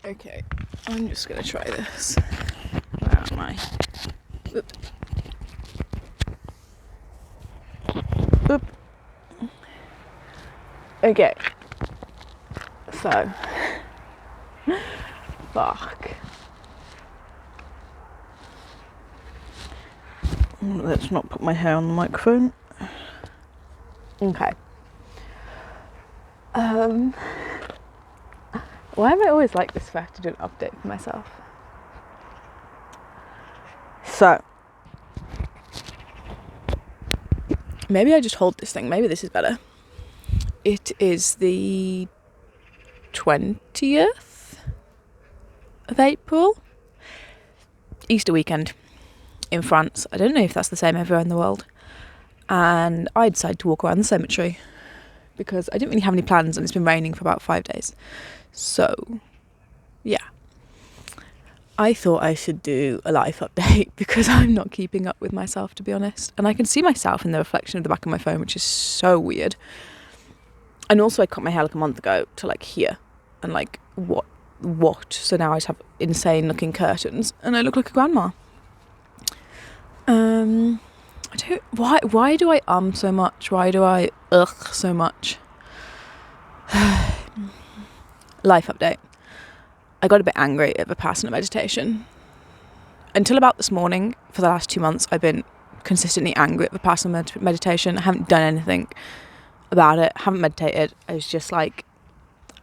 Okay, I'm just gonna try this. Where am I? Oop. Oop. Okay. So. Fuck. Let's not put my hair on the microphone. Okay. Why am I always like this if I have to do an update for myself? So, maybe I just hold this thing. Maybe this is better. It is the 20th of April. Easter weekend in France. I don't know if that's the same everywhere in the world. And I decided to walk around the cemetery because I didn't really have any plans and it's been raining for about 5 days. So, yeah. I thought I should do a life update because I'm not keeping up with myself, to be honest. And I can see myself in the reflection of the back of my phone, which is so weird. And also I cut my hair like a month ago to like here. And like, what? So now I just have insane looking curtains and I look like a grandma. Why do I so much? Why do I so much? Life update. I got a bit angry at Vipassana meditation. Until about this morning, for the last 2 months, I've been consistently angry at Vipassana meditation. I haven't done anything about it, haven't meditated. I was just like,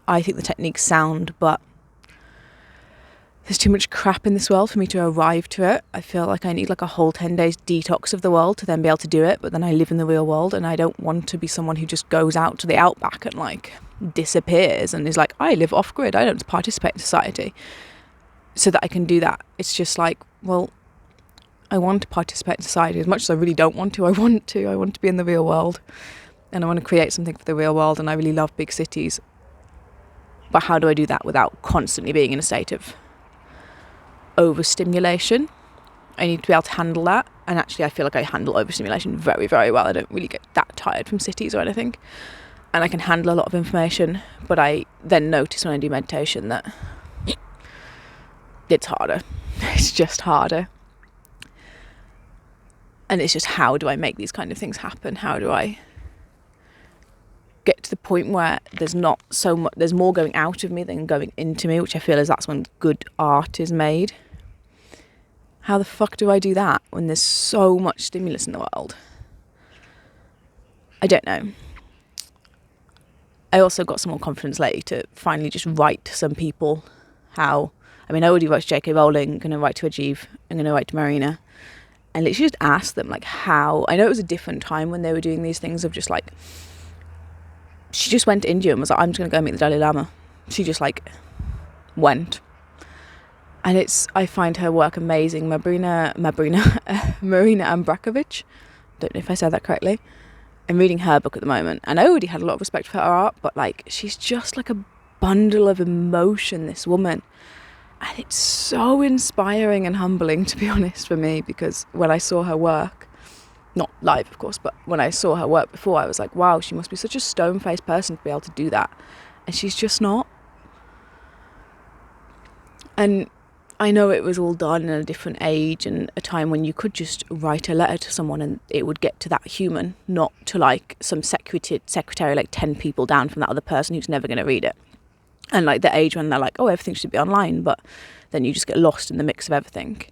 I think the technique's sound, but there's too much crap in this world for me to arrive to it. I feel like I need like a whole 10 days detox of the world to then be able to do it. But then I live in the real world and I don't want to be someone who just goes out to the outback and like disappears and is like, I live off grid. I don't participate in society so that I can do that. It's just like, well, I want to participate in society as much as I really don't want to. I want to be in the real world and I want to create something for the real world. And I really love big cities. But how do I do that without constantly being in a state of overstimulation? I need to be able to handle that, and actually I feel like I handle overstimulation very, very well. I don't really get that tired from cities or anything, and I can handle a lot of information, but I then notice when I do meditation that it's harder. It's just harder. And it's just, how do I make these kind of things happen? How do I get to the point where there's not so much, there's more going out of me than going into me, which I feel is that's when good art is made. How the fuck do I do that when there's so much stimulus in the world? I don't know. I also got some more confidence lately to finally just write to some people I already wrote to J.K. Rowling, I'm going to write to Ajeev, I'm going to write to Marina, and literally just ask them like how. I know it was a different time when they were doing these things of just like, she just went to India and was like, I'm just going to go meet the Dalai Lama. She just like went. And I find her work amazing. Marina Ambrakovic. Don't know if I said that correctly. I'm reading her book at the moment. And I already had a lot of respect for her art, but like, she's just like a bundle of emotion, this woman. And it's so inspiring and humbling, to be honest, for me, because when I saw her work, not live, of course, but when I saw her work before, I was like, wow, she must be such a stone-faced person to be able to do that. And she's just not. And I know it was all done in a different age and a time when you could just write a letter to someone and it would get to that human, not to like some secretary like 10 people down from that other person who's never going to read it. And like the age when they're like, oh, everything should be online, but then you just get lost in the mix of everything.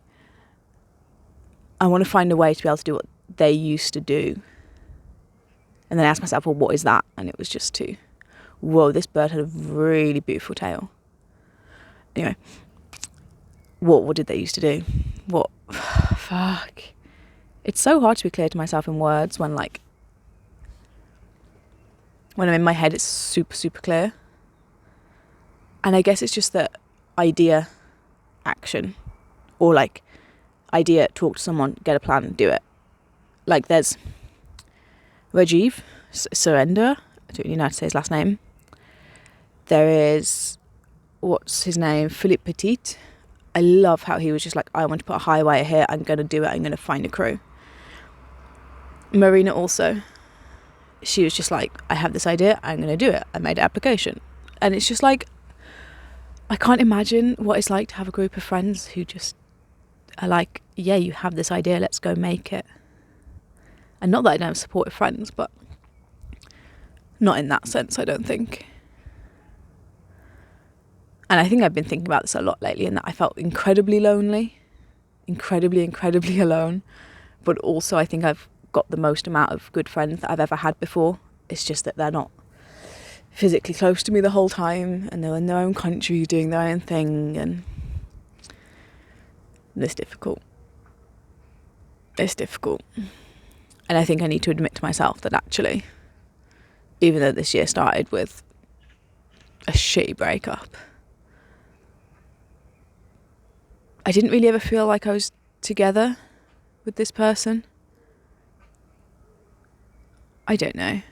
I want to find a way to be able to do what they used to do. And then I asked myself, well, what is that? And it was just whoa, this bird had a really beautiful tail. Anyway, what did they used to do? Fuck. It's so hard to be clear to myself in words when I'm in my head, it's super, super clear. And I guess it's just that idea, action, or like idea, talk to someone, get a plan, do it. Like there's Rajiv, Surrender, I don't really know how to say his last name. There is, what's his name, Philippe Petit. I love how he was just like, I want to put a high wire here, I'm going to do it, I'm going to find a crew. Marina also, she was just like, I have this idea, I'm going to do it. I made an application. And it's just like, I can't imagine what it's like to have a group of friends who just are like, yeah, you have this idea, let's go make it. And not that I don't have supportive friends, but not in that sense, I don't think. And I think I've been thinking about this a lot lately, in that I felt incredibly lonely, incredibly alone. But also I think I've got the most amount of good friends that I've ever had before. It's just that they're not physically close to me the whole time, and they're in their own country doing their own thing, and it's difficult. It's difficult. And I think I need to admit to myself that actually, even though this year started with a shitty breakup, I didn't really ever feel like I was together with this person. I don't know.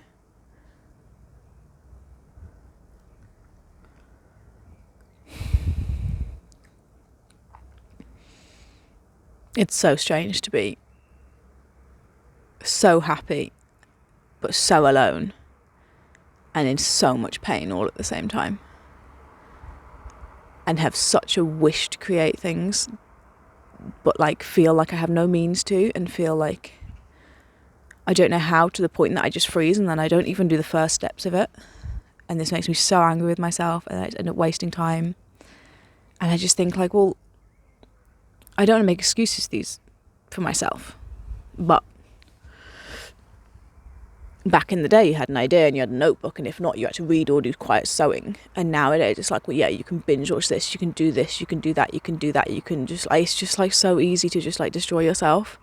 It's so strange to be so happy but so alone and in so much pain all at the same time, and have such a wish to create things but like feel like I have no means to, and feel like I don't know how, to the point that I just freeze and then I don't even do the first steps of it. And this makes me so angry with myself, and I end up wasting time. And I just think like, well, I don't want to make excuses for myself, but back in the day you had an idea and you had a notebook, and if not you had to read or do quiet sewing. And nowadays it's like, well, yeah, you can binge watch this, you can do this, you can do that, you can do that, you can just like, it's just like so easy to just like destroy yourself.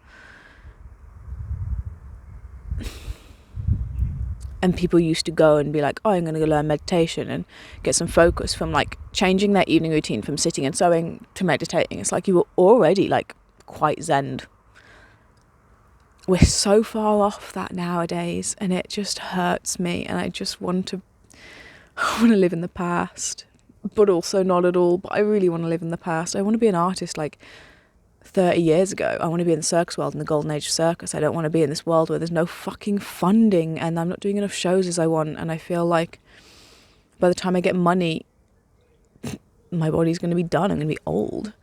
And people used to go and be like, oh, I'm going to go learn meditation and get some focus from like changing their evening routine from sitting and sewing to meditating. It's like you were already like quite zen. We're so far off that nowadays, and it just hurts me. And I just I want to live in the past, but also not at all. But I really want to live in the past. I want to be an artist like 30 years ago. I want to be in the circus world, in the golden age of circus. I don't want to be in this world where there's no fucking funding and I'm not doing enough shows as I want. And I feel like by the time I get money, my body's going to be done. I'm going to be old.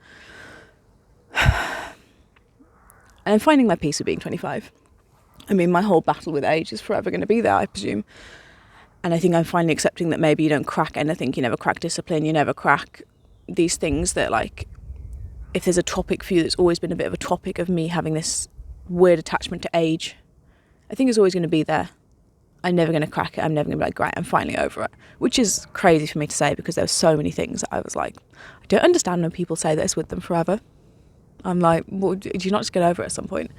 And I'm finding my peace with being 25. I mean, my whole battle with age is forever going to be there, I presume. And I think I'm finally accepting that maybe you don't crack anything. You never crack discipline. You never crack these things that, like, if there's a topic for you that's always been a bit of a topic of me having this weird attachment to age, I think it's always going to be there. I'm never going to crack it. I'm never going to be like, great, I'm finally over it. Which is crazy for me to say, because there were so many things that I was like, I don't understand when people say that it's with them forever. I'm like, well, do you not just get over it at some point?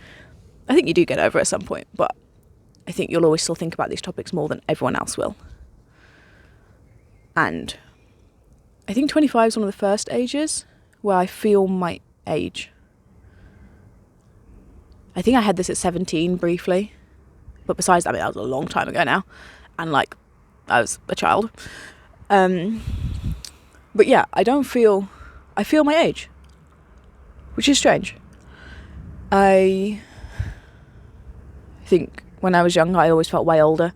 I think you do get over it at some point, but I think you'll always still think about these topics more than everyone else will. And I think 25 is one of the first ages where I feel my age. I think I had this at 17 briefly, but besides that, I mean, that was a long time ago now, and like, I was a child. But yeah, I feel my age, which is strange. I think when I was younger, I always felt way older.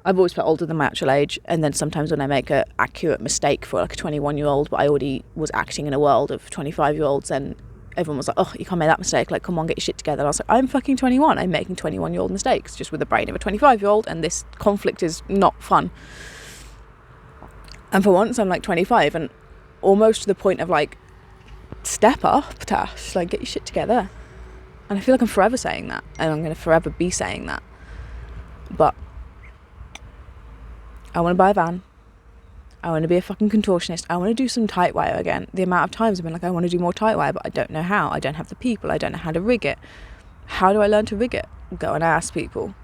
I've always felt older than my actual age, and then sometimes when I make an accurate mistake for like a 21-year-old, but I already was acting in a world of 25-year-olds, and everyone was like, oh, you can't make that mistake, like, come on, get your shit together. And I was like, I'm fucking 21, I'm making 21-year-old mistakes, just with the brain of a 25-year-old, and this conflict is not fun. And for once, I'm like 25, and almost to the point of like, step up, Tash, like, get your shit together. And I feel like I'm forever saying that, and I'm going to forever be saying that. But I want to buy a van. I want to be a fucking contortionist. I want to do some tight wire again. The amount of times I've been like, I want to do more tight wire, but I don't know how. I don't have the people. I don't know how to rig it. How do I learn to rig it? Go and ask people.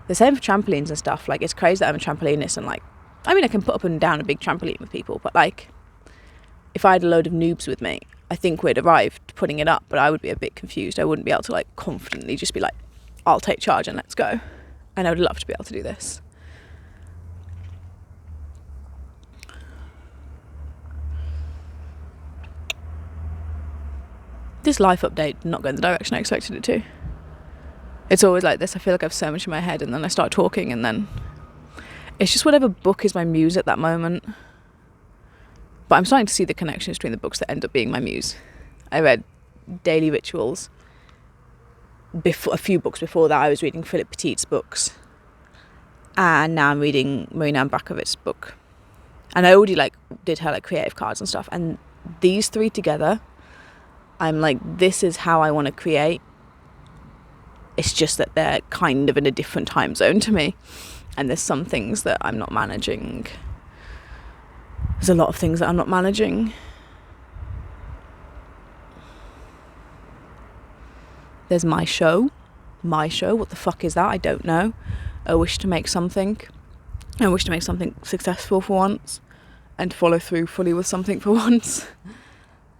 The same for trampolines and stuff. Like, it's crazy that I'm a trampolinist, and like, I mean, I can put up and down a big trampoline with people, but like, if I had a load of noobs with me, I think we'd arrive to putting it up, but I would be a bit confused. I wouldn't be able to like confidently just be like, I'll take charge and let's go. And I would love to be able to do this. This life update did not go in the direction I expected it to. It's always like this. I feel like I have so much in my head, and then I start talking, and then it's just whatever book is my muse at that moment. But I'm starting to see the connections between the books that end up being my muse. I read Daily Rituals. A few books before that, I was reading Philip Petit's books. And now I'm reading Marina Abramovich's book. And I already did her creative cards and stuff. And these three together, I'm like, this is how I want to create. It's just that they're kind of in a different time zone to me. And there's some things that I'm not managing. There's a lot of things that I'm not managing. There's my show. My show, what the fuck is that? I don't know. I wish to make something. I wish to make something successful for once. And follow through fully with something for once.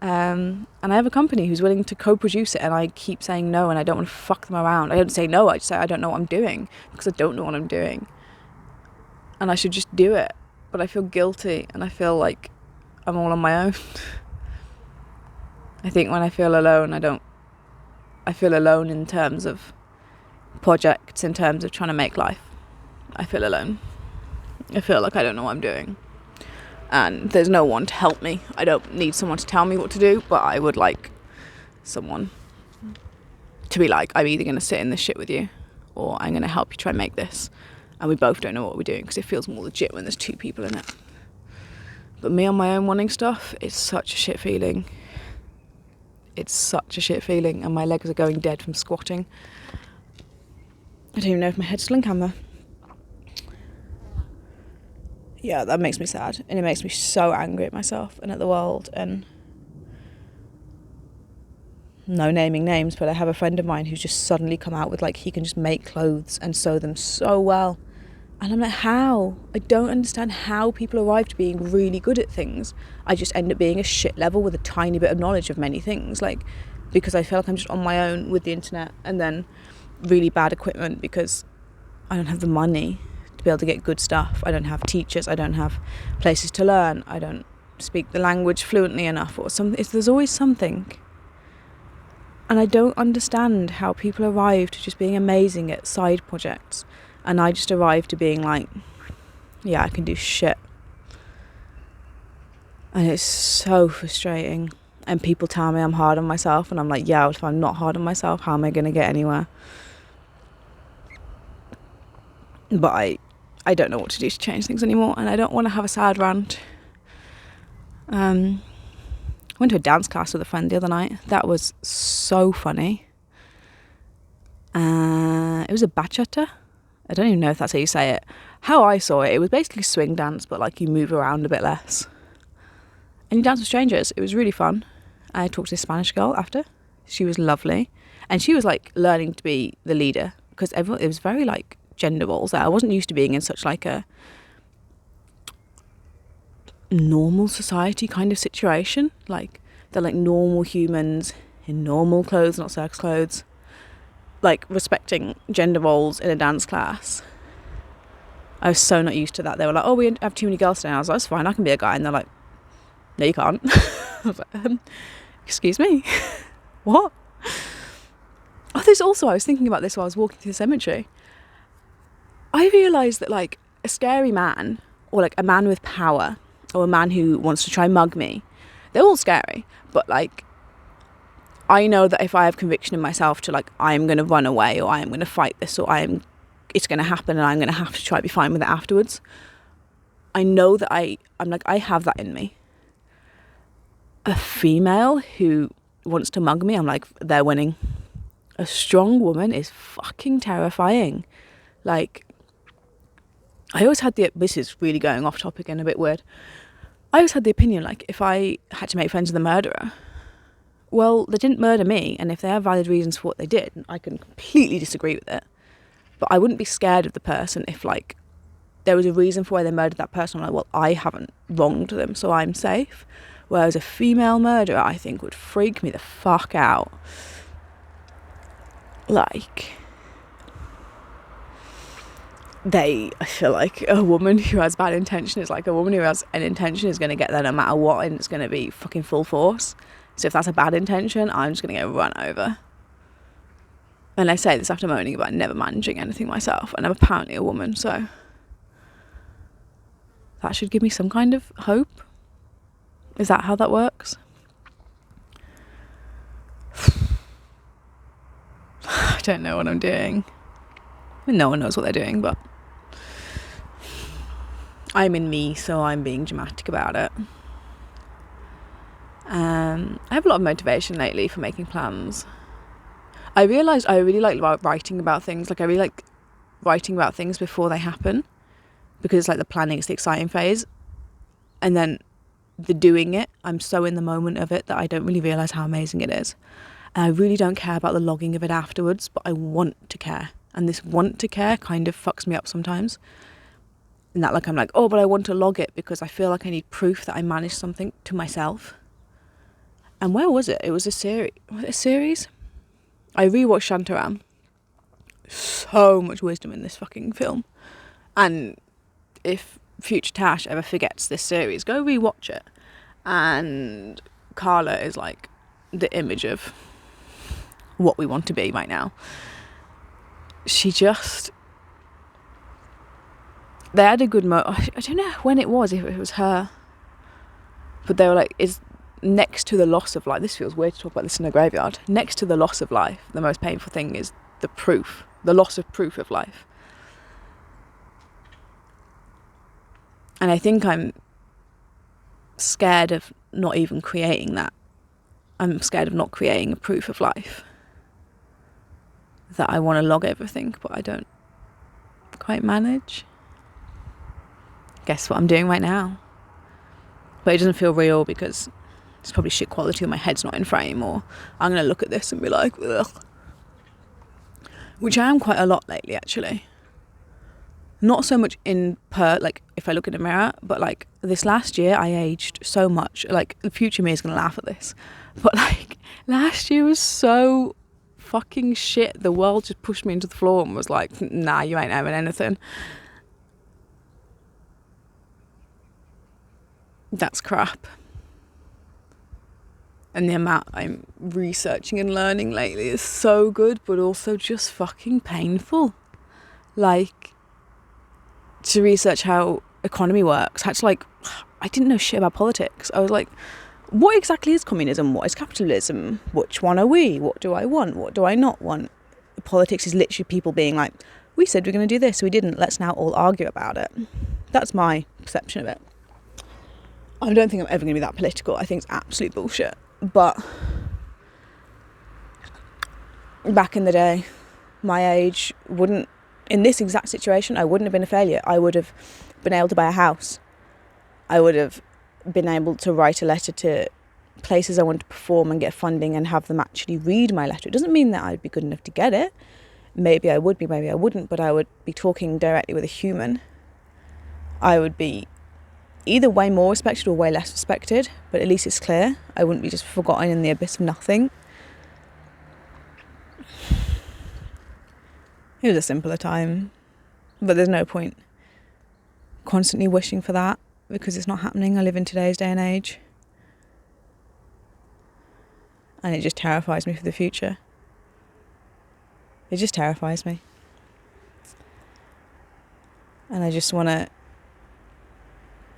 And I have a company who's willing to co-produce it, and I keep saying no, and I don't want to fuck them around. I don't say no, I just say I don't know what I'm doing, because I don't know what I'm doing. And I should just do it. But I feel guilty, and I feel like I'm all on my own. I think when I feel alone, I feel alone in terms of projects, in terms of trying to make life. I feel alone. I feel like I don't know what I'm doing. And there's no one to help me. I don't need someone to tell me what to do, but I would like someone to be like, I'm either going to sit in this shit with you, or I'm going to help you try and make this. And we both don't know what we're doing, because it feels more legit when there's two people in it. But me on my own wanting stuff, it's such a shit feeling. It's such a shit feeling, and my legs are going dead from squatting. I don't even know if my head's still in camera. Yeah, that makes me sad, and it makes me so angry at myself and at the world. And no naming names, but I have a friend of mine who's just suddenly come out with he can just make clothes and sew them so well. And I'm like, how? I don't understand how people arrive to being really good at things. I just end up being a shit level with a tiny bit of knowledge of many things, because I feel like I'm just on my own with the internet, and then really bad equipment because I don't have the money to be able to get good stuff. I don't have teachers. I don't have places to learn. I don't speak the language fluently enough, or something. There's always something. And I don't understand how people arrive to just being amazing at side projects. And I just arrived to being like, yeah, I can do shit. And it's so frustrating. And people tell me I'm hard on myself. And I'm like, yeah, if I'm not hard on myself, how am I going to get anywhere? But I don't know what to do to change things anymore. And I don't want to have a sad rant. I went to a dance class with a friend the other night. That was so funny. It was a bachata. I don't even know if that's how you say it. How I saw it, it was basically swing dance, but you move around a bit less. And you dance with strangers. It was really fun. I talked to this Spanish girl after. She was lovely. And she was learning to be the leader, because it was very gender roles there. I wasn't used to being in such a normal society kind of situation. They're normal humans in normal clothes, not circus clothes. Respecting gender roles in a dance class. I was so not used to that. They were like, oh, we have too many girls today. And I was like, that's fine, I can be a guy. And they're like, no, you can't. I was like, excuse me? What? Oh, there's also, I was thinking about this while I was walking through the cemetery. I realised that a scary man, or a man with power, or a man who wants to try and mug me, they're all scary. But I know that if I have conviction in myself to I am going to run away, or I am going to fight this, or it's going to happen, and I'm going to have to try to be fine with it afterwards. I know that I have that in me. A female who wants to mug me, I'm like, they're winning. A strong woman is fucking terrifying. I always had this is really going off topic and a bit weird. I always had the opinion, if I had to make friends with a murderer, well, they didn't murder me, and if they have valid reasons for what they did, I can completely disagree with it. But I wouldn't be scared of the person if, there was a reason for why they murdered that person. I'm like, well, I haven't wronged them, so I'm safe. Whereas a female murderer, I think, would freak me the fuck out. I feel like a woman who has bad intention is a woman who has an intention is going to get there no matter what, and it's going to be fucking full force. So if that's a bad intention, I'm just going to get run over. And I say this after moaning about never managing anything myself, and I'm apparently a woman, so that should give me some kind of hope. Is that how that works? I don't know what I'm doing. I mean, no one knows what they're doing, but I'm in me, so I'm being dramatic about it. I have a lot of motivation lately for making plans. I realised I really like writing about things. Like, I really like writing about things before they happen, because it's like the planning is the exciting phase, and then the doing it, I'm so in the moment of it that I don't really realise how amazing it is. And I really don't care about the logging of it afterwards, but I want to care. And this want to care kind of fucks me up sometimes. And that, like, I'm like, oh, but I want to log it because I feel like I need proof that I managed something to myself. And where was it? It was a series. Was it a series? I rewatched Shantaram. So much wisdom in this fucking film. And if future Tash ever forgets this series, go rewatch it. And Carla is like the image of what we want to be right now. She just... They had a good I don't know when it was, if it was her. But they were like, is next to the loss of life... This feels weird to talk about this in a graveyard. Next to the loss of life, the most painful thing is the proof. The loss of proof of life. And I think I'm scared of not even creating that. I'm scared of not creating a proof of life. That I want to log everything, but I don't quite manage. Guess what I'm doing right now? But it doesn't feel real because it's probably shit quality or my head's not in frame, or I'm going to look at this and be like, ugh. Which I am quite a lot lately, actually. Not so much like if I look in the mirror, but like this last year I aged so much. Like the future me is going to laugh at this, but like last year was so fucking shit. The world just pushed me into the floor and was like, nah, you ain't having anything. That's crap. And the amount I'm researching and learning lately is so good, but also just fucking painful. Like, to research how economy works, I didn't know shit about politics. I was like, what exactly is communism? What is capitalism? Which one are we? What do I want? What do I not want? Politics is literally people being like, we said we're going to do this, we didn't, let's now all argue about it. That's my perception of it. I don't think I'm ever going to be that political. I think it's absolute bullshit. But back in the day, my age wouldn't, in this exact situation, I wouldn't have been a failure. I would have been able to buy a house. I would have been able to write a letter to places I want to perform and get funding and have them actually read my letter. It doesn't mean that I'd be good enough to get it. Maybe I would be, maybe I wouldn't, but I would be talking directly with a human. I would be either way more respected or way less respected, but at least it's clear. I wouldn't be just forgotten in the abyss of nothing. It was a simpler time, but there's no point constantly wishing for that because it's not happening. I live in today's day and age, and it just terrifies me for the future. It just terrifies me, and I just want to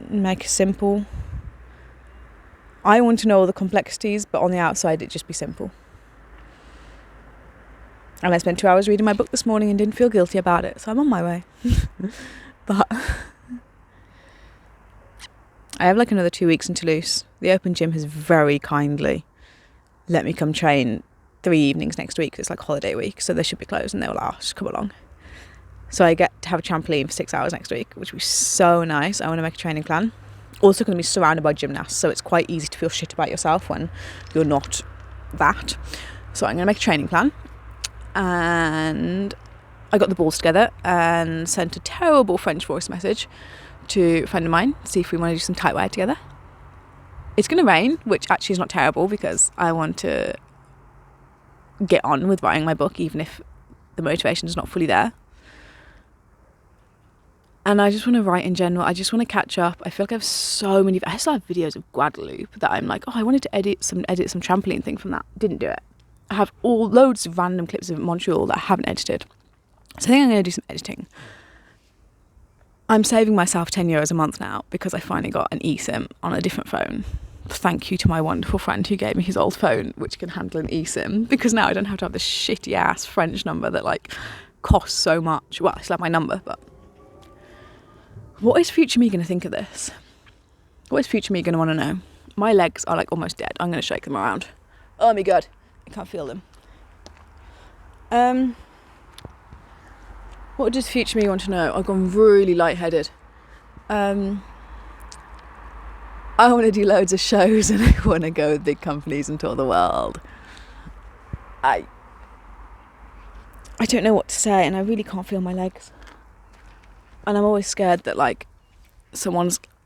make it simple. I want to know all the complexities, but on the outside it just be simple. And I spent 2 hours reading my book this morning and didn't feel guilty about it, so I'm on my way. But I have like another 2 weeks in Toulouse. The Open Gym has very kindly let me come train 3 evenings next week. It's like holiday week, so they should be closed, and they will ask, come along. So I get to have a trampoline for 6 hours next week, which will be so nice. I want to make a training plan. Also going to be surrounded by gymnasts, so it's quite easy to feel shit about yourself when you're not that. So I'm going to make a training plan. And I got the balls together and sent a terrible French voice message to a friend of mine to see if we want to do some tight wear together. It's going to rain, which actually is not terrible because I want to get on with writing my book, even if the motivation is not fully there. And I just want to write in general. I just want to catch up. I feel like I still have videos of Guadeloupe that I'm like, oh, I wanted to edit some trampoline thing from that. Didn't do it. I have loads of random clips of Montreal that I haven't edited. So I think I'm going to do some editing. I'm saving myself €10 a month now because I finally got an eSIM on a different phone thank you to my wonderful friend who gave me his old phone, which can handle an eSIM, because now I don't have to have this shitty ass French number that like costs so much. Well, I still have my number, but what is future me going to think of this? What is future me going to want to know? My legs are like almost dead. I'm going to shake them around. Oh my god, I can't feel them. What does future me want to know? I've gone really lightheaded. I want to do loads of shows and I want to go with big companies and tour the world. I don't know what to say, and I really can't feel my legs. And I'm always scared that like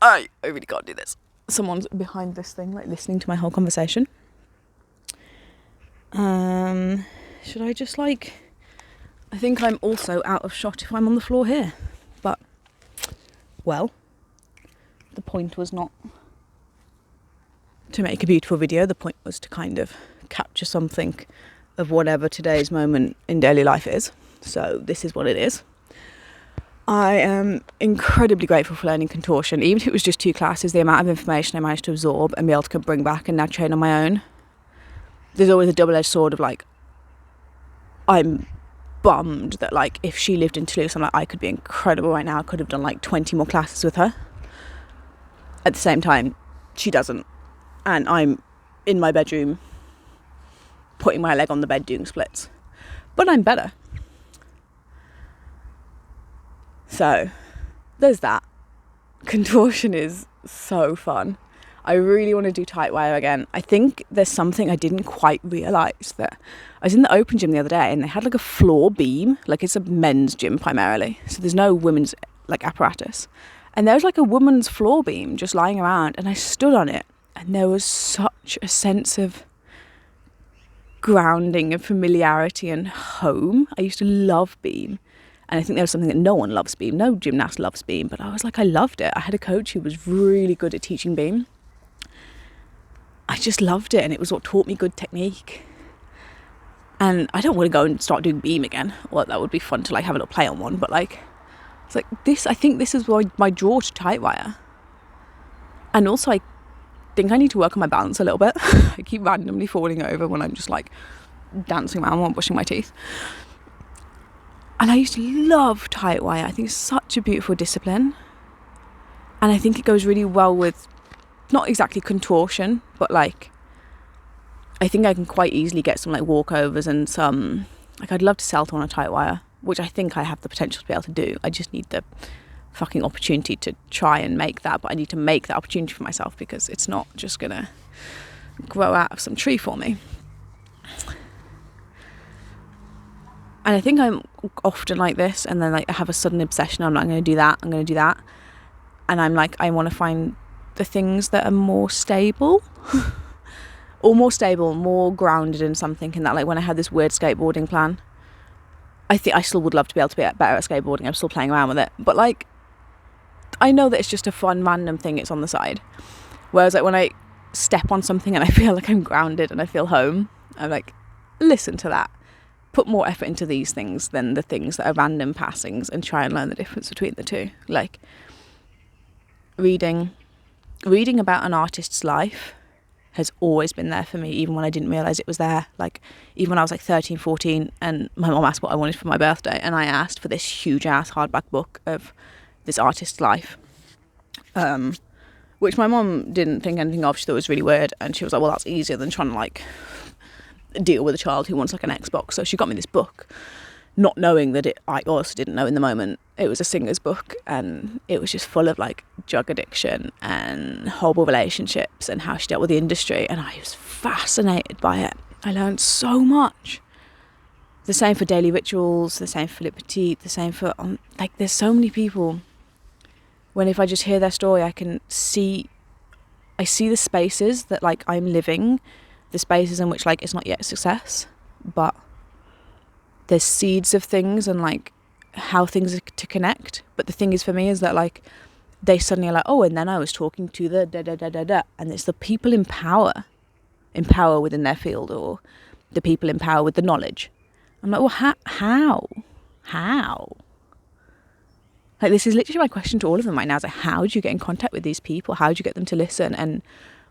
I really can't do this. Someone's behind this thing, like listening to my whole conversation. Should I just like... I think I'm also out of shot if I'm on the floor here. But, well, the point was not to make a beautiful video. The point was to kind of capture something of whatever today's moment in daily life is. So this is what it is. I am incredibly grateful for learning contortion. Even if it was just 2 classes, the amount of information I managed to absorb and be able to bring back and now train on my own. There's always a double-edged sword of like, I'm bummed that like if she lived in Toulouse, I'm like, I could be incredible right now. I could have done like 20 more classes with her. At the same time, she doesn't. And I'm in my bedroom putting my leg on the bed doing splits. But I'm better. So, there's that. Contortion is so fun. I really want to do tight wire again. I think there's something I didn't quite realise, that I was in the open gym the other day and they had like a floor beam. Like it's a men's gym primarily. So there's no women's like apparatus. And there was like a woman's floor beam just lying around, and I stood on it and there was such a sense of grounding and familiarity and home. I used to love beam. And I think there was something that no one loves beam. No gymnast loves beam. But I was like, I loved it. I had a coach who was really good at teaching beam. I just loved it. And it was what taught me good technique. And I don't want to go and start doing beam again. Well, that would be fun to like have a little play on one. But like, it's like this, I think this is my draw to tight wire. And also I think I need to work on my balance a little bit. I keep randomly falling over when I'm just like dancing around while I'm brushing my teeth. And I used to love tight wire. I think it's such a beautiful discipline. And I think it goes really well with, not exactly contortion, but like, I think I can quite easily get some like walkovers and some, like I'd love to salto on a tight wire, which I think I have the potential to be able to do. I just need the fucking opportunity to try and make that, but I need to make that opportunity for myself, because it's not just gonna grow out of some tree for me. And I think I'm often like this, and then like I have a sudden obsession. I'm going to do that. I'm going to do that. And I'm like, I want to find the things that are more stable or more grounded in something. And that, like when I had this weird skateboarding plan, I think I still would love to be able to be better at skateboarding. I'm still playing around with it. But like, I know that it's just a fun, random thing. It's on the side. Whereas like when I step on something and I feel like I'm grounded and I feel home, I'm like, listen to that. Put more effort into these things than the things that are random passings, and try and learn the difference between the two. Like reading about an artist's life has always been there for me, even when I didn't realise it was there. Like even when I was like 13, 14 and my mum asked what I wanted for my birthday, and I asked for this huge ass hardback book of this artist's life, which my mum didn't think anything of. She thought it was really weird, and she was like, well, that's easier than trying to like deal with a child who wants like an Xbox. So she got me this book, not knowing that I also didn't know in the moment it was a singer's book, and it was just full of like drug addiction and horrible relationships and how she dealt with the industry, and I was fascinated by it. I learned so much. The same for Daily Rituals, the same for Philippe Petit, the same for like there's so many people when if I just hear their story, I see the spaces that like I'm living, the spaces in which like it's not yet success, but there's seeds of things and like how things are to connect. But the thing is for me is that like they suddenly are like, oh, and then I was talking to the da, and it's the people in power within their field, or the people in power with the knowledge. I'm like, well, how? Like this is literally my question to all of them right now, is like, how do you get in contact with these people? How do you get them to listen? And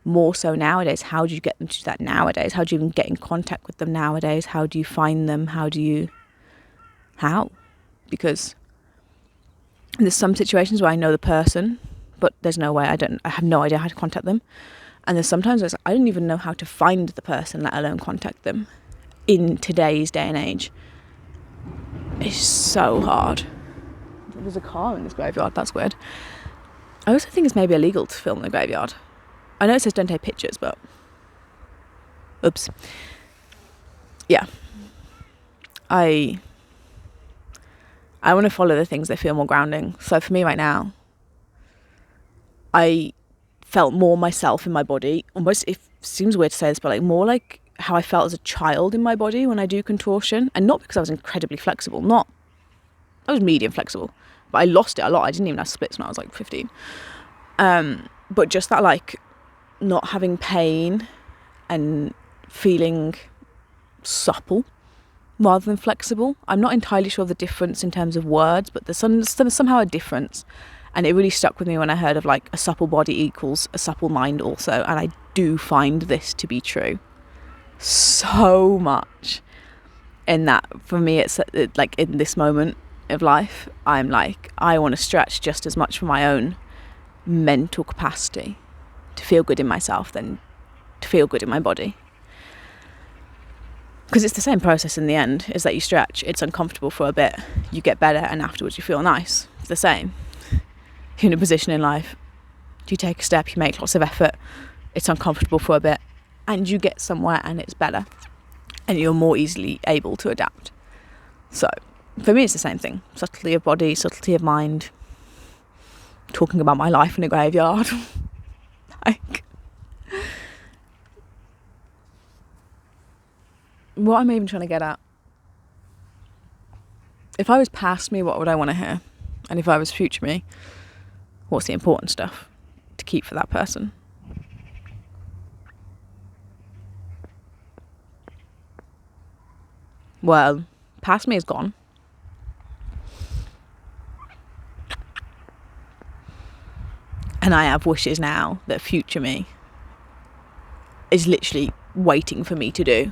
more so nowadays. How do you get them to do that nowadays? How do you even get in contact with them nowadays? How do you find them? How? Because there's some situations where I know the person, but there's no way, I have no idea how to contact them. And there's sometimes where it's like, I don't even know how to find the person, let alone contact them in today's day and age. It's so hard. There's a car in this graveyard, that's weird. I also think it's maybe illegal to film in the graveyard. I know it says don't take pictures, but oops. Yeah. I want to follow the things that feel more grounding. So for me right now, I felt more myself in my body. Almost, it seems weird to say this, but like more like how I felt as a child in my body when I do contortion. And not because I was incredibly flexible. I was medium flexible. But I lost it a lot. I didn't even have splits when I was like 15. But just that like not having pain and feeling supple rather than flexible. I'm not entirely sure of the difference in terms of words, but there's somehow a difference. And it really stuck with me when I heard of like a supple body equals a supple mind also. And I do find this to be true so much. In that, for me, it's like in this moment of life, I'm like, I want to stretch just as much for my own mental capacity to feel good in myself than to feel good in my body. Because it's the same process in the end, is that you stretch, it's uncomfortable for a bit, you get better, and afterwards you feel nice. It's the same. You're in a position in life, you take a step, you make lots of effort, it's uncomfortable for a bit, and you get somewhere and it's better. And you're more easily able to adapt. So, for me it's the same thing. Subtlety of body, subtlety of mind. Talking about my life in a graveyard. Like, what am I even trying to get at? If I was past me, what would I want to hear? And if I was future me, what's the important stuff to keep for that person? Well, past me is gone. And I have wishes now that future me is literally waiting for me to do.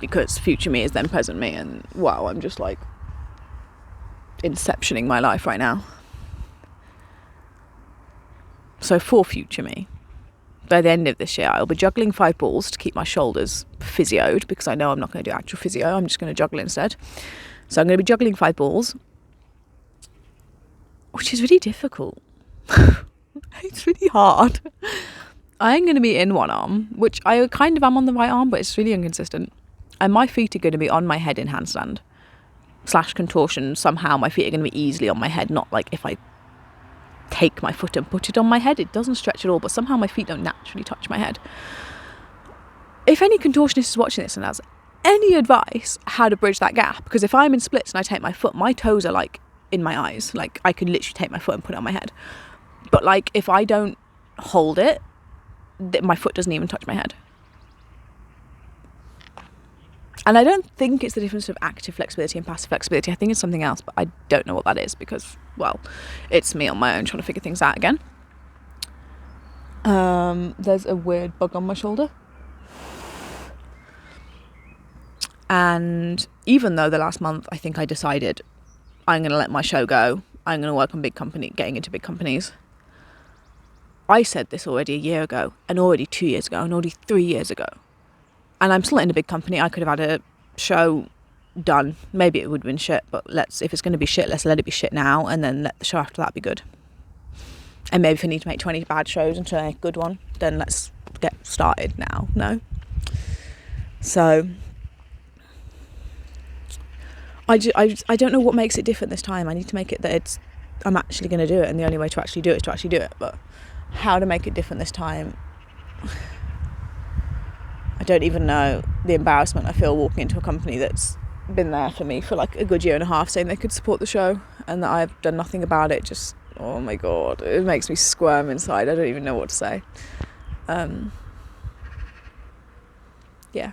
Because future me is then present me, and wow, I'm just like inceptioning my life right now. So for future me, by the end of this year, I'll be juggling 5 balls to keep my shoulders physioed, because I know I'm not going to do actual physio, I'm just going to juggle instead. So I'm going to be juggling 5 balls, which is really difficult. It's really hard. I'm going to be in one arm, which I kind of am on the right arm, but it's really inconsistent. And my feet are going to be on my head in handstand / contortion. Somehow my feet are going to be easily on my head, not like if I take my foot and put it on my head, it doesn't stretch at all, but somehow my feet don't naturally touch my head. If any contortionist is watching this and has any advice how to bridge that gap, because if I'm in splits and I take my foot, my toes are like in my eyes, like I could literally take my foot and put it on my head, but like if I don't hold it, my foot doesn't even touch my head. And I don't think it's the difference of active flexibility and passive flexibility. I think it's something else, but I don't know what that is because, well, it's me on my own trying to figure things out again. There's a weird bug on my shoulder. And even though the last month I think I decided I'm going to let my show go, I'm going to work on getting into big companies. I said this already a year ago, and already 2 years ago, and already 3 years ago. And I'm still in a big company. I could have had a show done. Maybe it would have been shit, but if it's going to be shit, let's let it be shit now, and then let the show after that be good. And maybe if I need to make 20 bad shows until I make a good one, then let's get started now. No? So I don't know what makes it different this time. I need to make it that I'm actually going to do it, and the only way to actually do it is to actually do it. But how to make it different this time, I don't even know. The embarrassment I feel walking into a company that's been there for me for like a good year and a half, saying they could support the show, and that I've done nothing about it. Just, oh my god, it makes me squirm inside. I don't even know what to say. Yeah.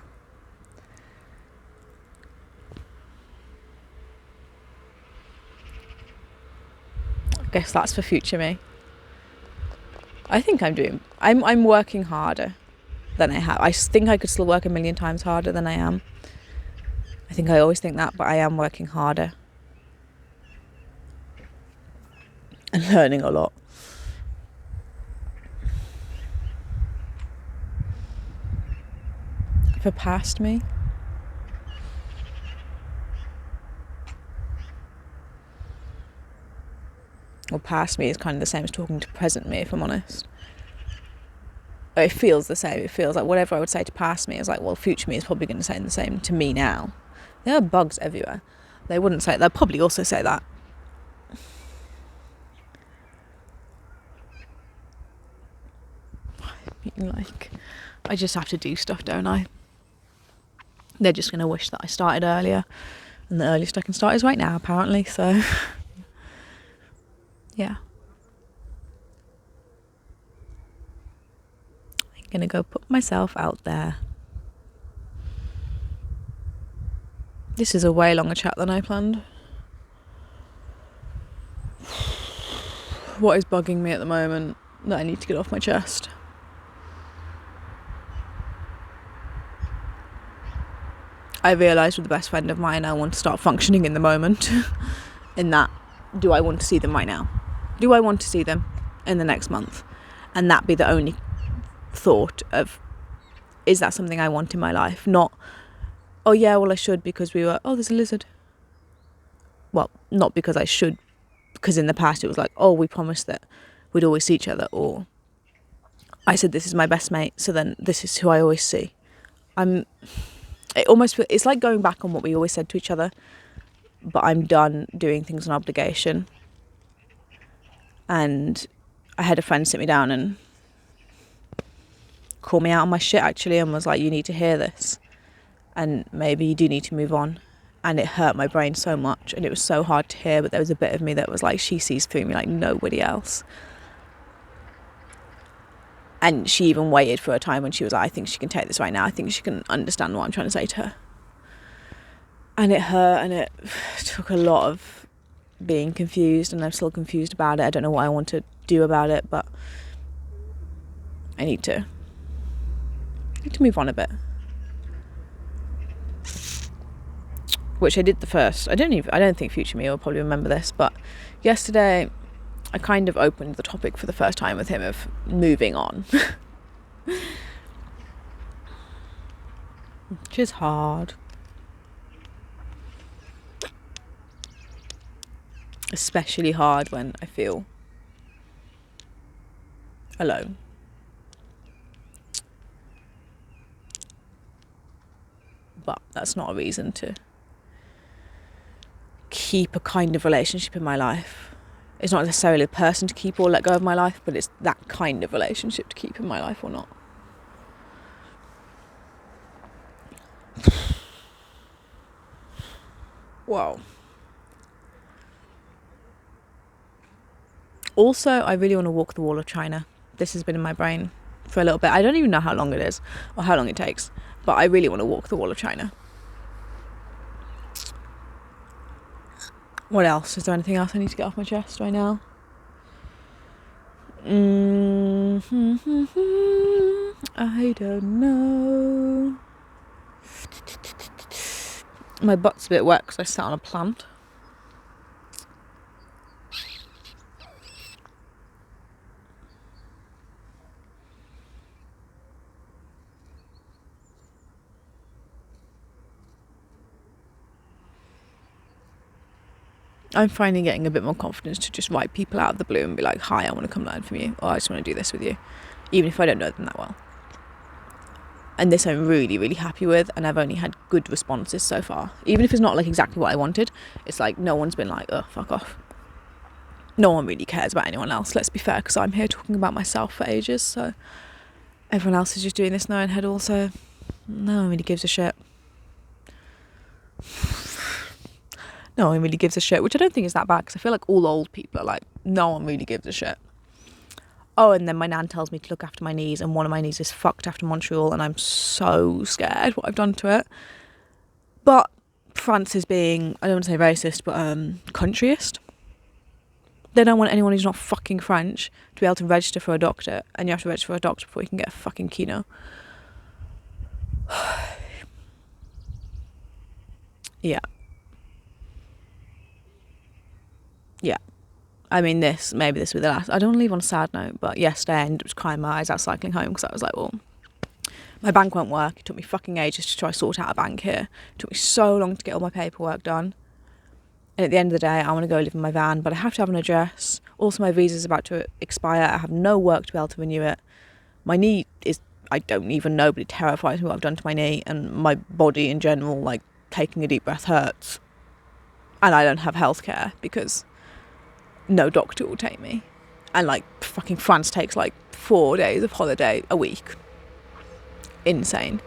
I guess that's for future me. I think I'm working harder than I have. I think I could still work a million times harder than I am. I think I always think that, but I am working harder and learning a lot. For past me, well, past me is kind of the same as talking to present me, if I'm honest. It feels the same. It feels like whatever I would say to past me is like, well, future me is probably going to say the same to me now. There are bugs everywhere. They wouldn't say, they'll probably also say that. Like, I just have to do stuff, don't I? They're just going to wish that I started earlier, and the earliest I can start is right now, apparently, so yeah. I'm going to go put myself out there. This is a way longer chat than I planned. What is bugging me at the moment that I need to get off my chest? I realised with the best friend of mine, I want to start functioning in the moment. In that, do I want to see them right now? Do I want to see them in the next month? And that be the only thought of, is that something I want in my life? Not, oh yeah, well I should because we were, oh there's a lizard. Well, not because I should, because in the past it was like, oh we promised that we'd always see each other, or I said this is my best mate, so then this is who I always see. It's like going back on what we always said to each other, but I'm done doing things on obligation. And I had a friend sit me down and call me out on my shit actually, and was like, you need to hear this, and maybe you do need to move on. And it hurt my brain so much, and it was so hard to hear, but there was a bit of me that was like, she sees through me like nobody else. And she even waited for a time when she was like, I think she can take this right now. I think she can understand what I'm trying to say to her. And it hurt, and it took a lot of being confused, and I'm still confused about it. I don't know what I want to do about it, but I need to move on a bit. Which I did the first. I don't think future me will probably remember this, but yesterday I kind of opened the topic for the first time with him of moving on. Which is hard. Especially hard when I feel alone. But that's not a reason to keep a kind of relationship in my life. It's not necessarily a person to keep or let go of my life, but it's that kind of relationship to keep in my life or not. Wow. Also, I really want to walk the wall of China. This has been in my brain for a little bit. I don't even know how long it is or how long it takes, but I really want to walk the wall of China. What else? Is there anything else I need to get off my chest right now? I don't know. My butt's a bit wet because I sat on a plant. I'm finally getting a bit more confidence to just write people out of the blue and be like, hi, I want to come learn from you, or I just want to do this with you, even if I don't know them that well. And this I'm really, really happy with, and I've only had good responses so far. Even if it's not like exactly what I wanted, it's like no one's been like, oh, fuck off. No one really cares about anyone else, let's be fair, because I'm here talking about myself for ages, so everyone else is just doing this in their own head also. No one really gives a shit. No one really gives a shit, which I don't think is that bad, because I feel like all old people are like, no one really gives a shit. Oh, and then my nan tells me to look after my knees, and one of my knees is fucked after Montreal, and I'm so scared what I've done to it. But France is being, I don't want to say racist, but countryist. They don't want anyone who's not fucking French to be able to register for a doctor, and you have to register for a doctor before you can get a fucking keno. Yeah. I mean, maybe this will be the last. I don't want to leave on a sad note, but yesterday I ended up crying my eyes out cycling home because I was like, well, my bank won't work. It took me fucking ages to try to sort out a bank here. It took me so long to get all my paperwork done. And at the end of the day, I want to go live in my van, but I have to have an address. Also, my visa's about to expire. I have no work to be able to renew it. My knee is, I don't even know, but it terrifies me what I've done to my knee, and my body in general, like taking a deep breath hurts. And I don't have healthcare because no doctor will take me. And like fucking France takes like 4 days of holiday a week. Insane.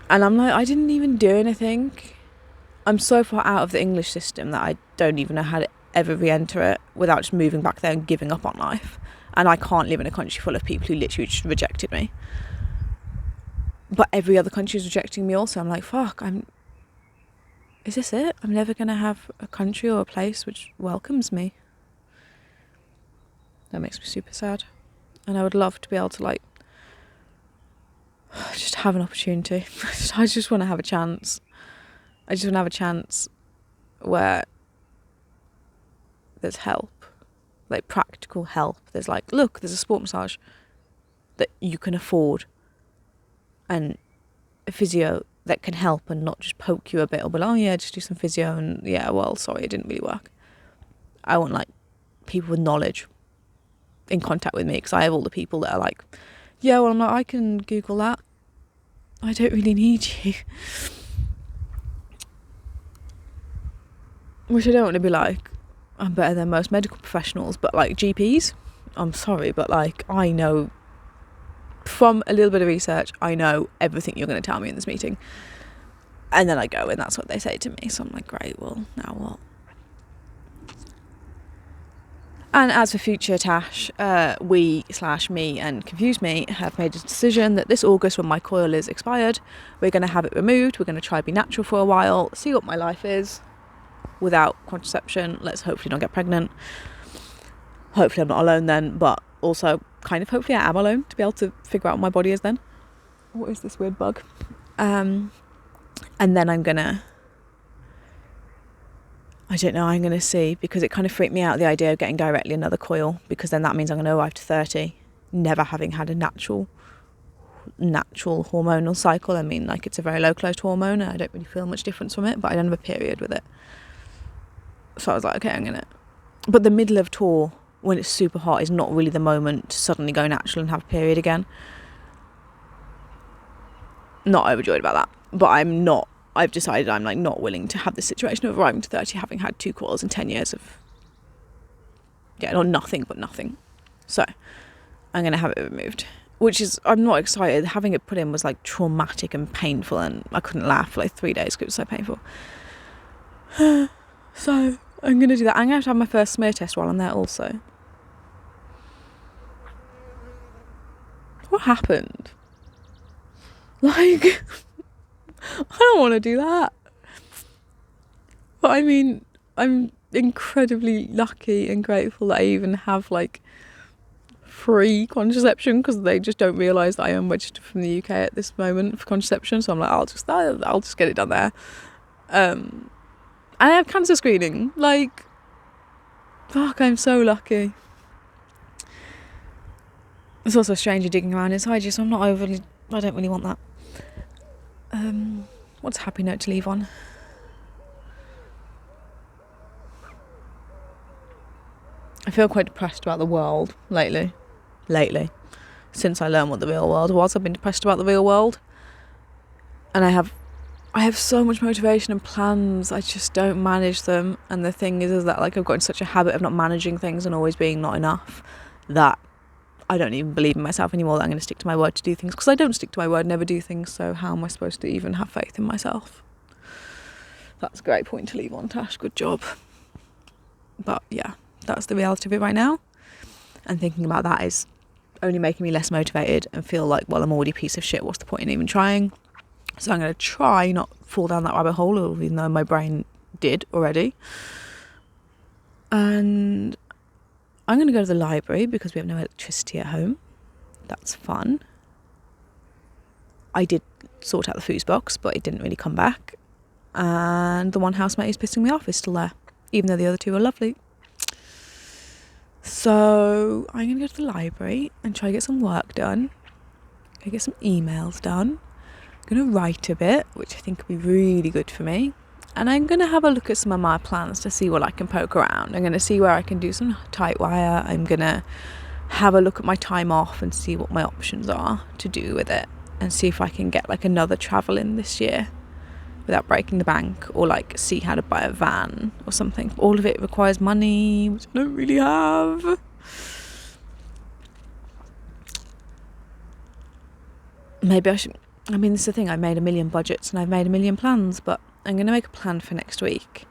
And I'm like, I didn't even do anything. I'm so far out of the English system that I don't even know how to ever re-enter it without just moving back there and giving up on life. And I can't live in a country full of people who literally just rejected me. But every other country is rejecting me also. I'm like, fuck, is this it? I'm never going to have a country or a place which welcomes me. That makes me super sad. And I would love to be able to like just have an opportunity. I just want to have a chance. I just want to have a chance where there's help, like practical help. There's like, look, there's a sport massage that you can afford, and a physio that can help and not just poke you a bit or be like, oh yeah, just do some physio and yeah, well, sorry, it didn't really work. I want like people with knowledge in contact with me, because I have all the people that are like, yeah, well, I'm like, I can Google that. I don't really need you. Which I don't want to be like, I'm better than most medical professionals, but like GPs, I'm sorry, but like I know from a little bit of research, I know everything you're going to tell me in this meeting. And then I go and that's what they say to me. So I'm like, great, well, now what? And as for future Tash, me and Confuse Me have made a decision that this August, when my coil is expired, we're going to have it removed. We're going to try to be natural for a while, see what my life is without contraception. Let's hopefully not get pregnant. Hopefully I'm not alone then, but also kind of hopefully I am alone to be able to figure out what my body is then. What is this weird bug? And then I'm gonna see, because it kind of freaked me out, the idea of getting directly another coil, because then that means I'm going to arrive to 30 never having had a natural hormonal cycle. I mean, like, it's a very localized hormone and I don't really feel much difference from it, but I don't have a period with it. So I was like, okay, but the middle of tour when it's super hot is not really the moment to suddenly go natural and have a period again. Not overjoyed about that, but I've decided I'm like not willing to have the situation of arriving to 30 having had 2 coils in 10 years of not nothing but nothing. So I'm going to have it removed, which is, I'm not excited. Having it put in was like traumatic and painful, and I couldn't laugh for like 3 days because it was so painful. So I'm going to do that. I'm going to have my first smear test while I'm there also. What happened? Like, I don't want to do that. But I mean, I'm incredibly lucky and grateful that I even have like free contraception, because they just don't realise that I am registered from the UK at this moment for contraception. So I'm like, I'll just get it done there. And I have cancer screening. Like, fuck, I'm so lucky. There's also a stranger digging around inside you, so I don't really want that. What's a happy note to leave on? I feel quite depressed about the world lately. Since I learned what the real world was, I've been depressed about the real world. And I have so much motivation and plans, I just don't manage them. And the thing is that like I've got in such a habit of not managing things and always being not enough, that I don't even believe in myself anymore that I'm going to stick to my word to do things, because I don't stick to my word, never do things. So how am I supposed to even have faith in myself? That's a great point to leave on, Tash. Good job. But yeah, that's the reality of it right now. And thinking about that is only making me less motivated and feel like, well, I'm already a piece of shit. What's the point in even trying? So I'm going to try not fall down that rabbit hole, even though my brain did already. And I'm going to go to the library because we have no electricity at home. That's fun. I did sort out the fuse box, but it didn't really come back. And the one housemate who's pissing me off is still there, even though the other two are lovely. So I'm going to go to the library and try to get some work done. Get some emails done. I'm going to write a bit, which I think would be really good for me. And I'm going to have a look at some of my plans to see what I can poke around. I'm going to see where I can do some tight wire. I'm going to have a look at my time off and see what my options are to do with it. And see if I can get like another travel in this year without breaking the bank, or like see how to buy a van or something. All of it requires money, which I don't really have. Maybe I should, I mean, this is the thing, I made a million budgets and I've made a million plans, but I'm going to make a plan for next week.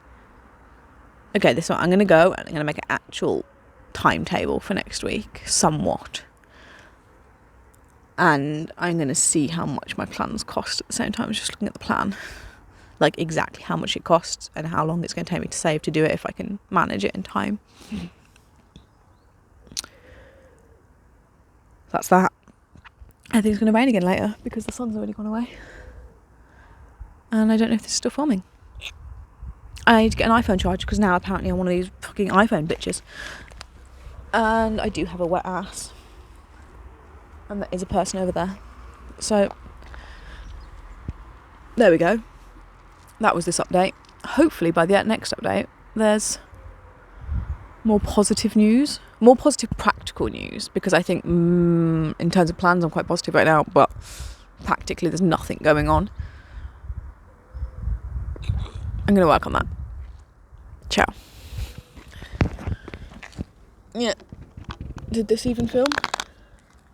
Okay, this one, I'm going to go and I'm going to make an actual timetable for next week, somewhat. And I'm going to see how much my plans cost at the same time as just looking at the plan. Like exactly how much it costs and how long it's going to take me to save to do it if I can manage it in time. That's that. I think it's going to rain again later because the sun's already gone away. And I don't know if this is still filming. I need to get an iPhone charger because now apparently I'm one of these fucking iPhone bitches. And I do have a wet ass. And there is a person over there. So, there we go. That was this update. Hopefully by the next update, there's more positive news. More positive practical news. Because I think, in terms of plans, I'm quite positive right now. But practically, there's nothing going on. I'm going to work on that. Ciao. Yeah. Did this even film?